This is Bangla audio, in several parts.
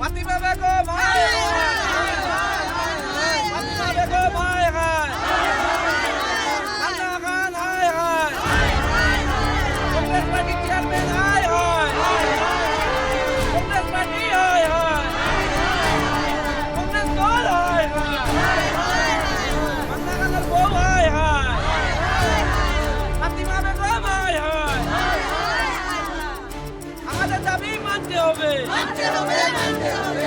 ফাতিমা বেগম হায় ফাতিমা বেগম হায় খান্না খান হায় কংগ্রেস পার্টি চেয়ারম্যান হায় কংগ্রেস পার্টি হায় কংগ্রেস দল হায় খান্না খানের বউ হায় ফাতিমা বেগম হায় আমাদের দাবি মানতে হবে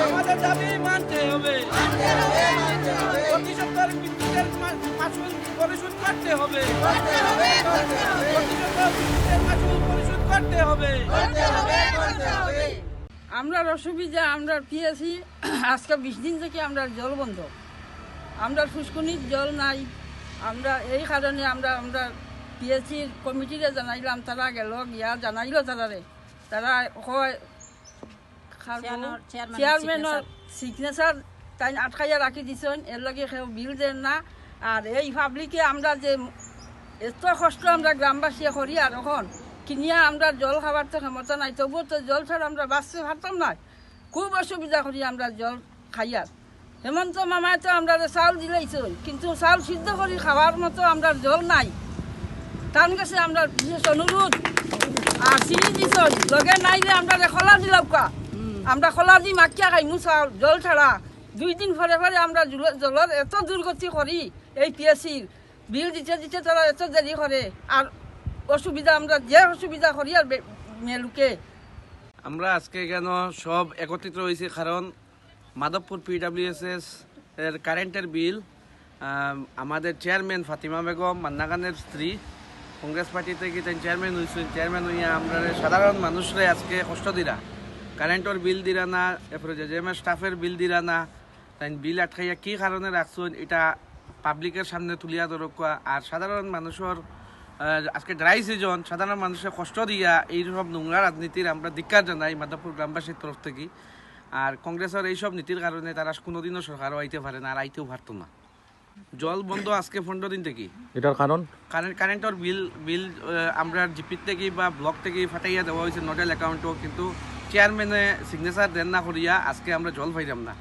আমাদের দাবি মানতে হবে প্রতি সপ্তাহে বিদ্যুতের মাসুল পরিশোধ করতে হবে প্রতি সপ্তাহে বিদ্যুতের মাসুল পরিশোধ করতে হবে আমরা অসুবিধা আমরা পেয়েছি আজকে 20 দিন থেকে আমরা জল বন্ধ আমরা ফুসকুনির জল নাই আমরা এই কারণে আমরা পিএসসি কমিটিরে জানাইলাম তারা গেল গিয়া জানাইল তারা হয় চেয়ারম্যানের সিগনেচার তাই আটকাইয়া রাখি দিছেন এর লগে কেউ বিল দেন না আর এই পাবলিকে আমরা যে এত কষ্ট আমরা গ্রামবাসী করি আর এখন কিনিয়া আমরা জল খাবার তো ক্ষমতা নাই তবুও তো জল ছাড়া আমরা বাঁচতে পারতাম না খুব অসুবিধা করি আমরা জল খাইয়ার হেমন্ত মামায় তো আমরা চাউল দিলেইছেন কিন্তু চাউল সিদ্ধ করি খাওয়ার মতো আমরা জল নাই তার কাছে আমরা বিশেষ অনুরোধ আর চিনি দিছন লগে নাইলে আমরা খোলা দিলাম আমরা খোলা দি মাখিয়া খাইমু চাউল জল ছাড়া 2 দিন পরে আমরা জলের এত দুর্গতি করি এই পিএসসির বিল দিতে তারা এত দেরি করে আর অসুবিধা আমরা যে অসুবিধা করি আর মেলুকে আমরা আজকে কেন সব একত্রিত হয়েছি কারণ মাধবপুর পিডব্লিউএসএস এর কারেন্টের বিল আমাদের চেয়ারম্যান ফাতিমা বেগম মান্না খানের স্ত্রী কংগ্রেস পার্টি থেকে চেয়ারম্যান হয়েছেন চেয়ারম্যান হইয়া আমরা সাধারণ মানুষরে আজকে কষ্ট দিরা কারেন্টের বিল দিরা না এরপরে জেএমএস স্টাফের বিল দিরা না তাই বিল আটকাইয়া কী কারণে রাখছেন এটা পাবলিকের সামনে তুলিয়া দরকার আর সাধারণ মানুষের আজকে ড্রাই সিজন সাধারণ মানুষের কষ্ট দিয়া এইসব নোংরা রাজনীতির আমরা ধিক্কার জানাই মাধবপুর গ্রামবাসীর তরফ থেকে আর কংগ্রেসের এইসব নীতির কারণে তারা কোনোদিনও সরকারও আইতে পারে না আর আইতেও পারতো না জল বন্ধ আজকে 15 দিন থেকে এটার কারণ কারেন্টের বিল আমরা জিপি থেকে বা ব্লক থেকে ফাটাইয়া দেওয়া হয়েছে নোডাল অ্যাকাউন্টও কিন্তু চেয়ারম্যানে সিগনেচার দেন না করিয়া আজকে আমরা জল পাইলাম না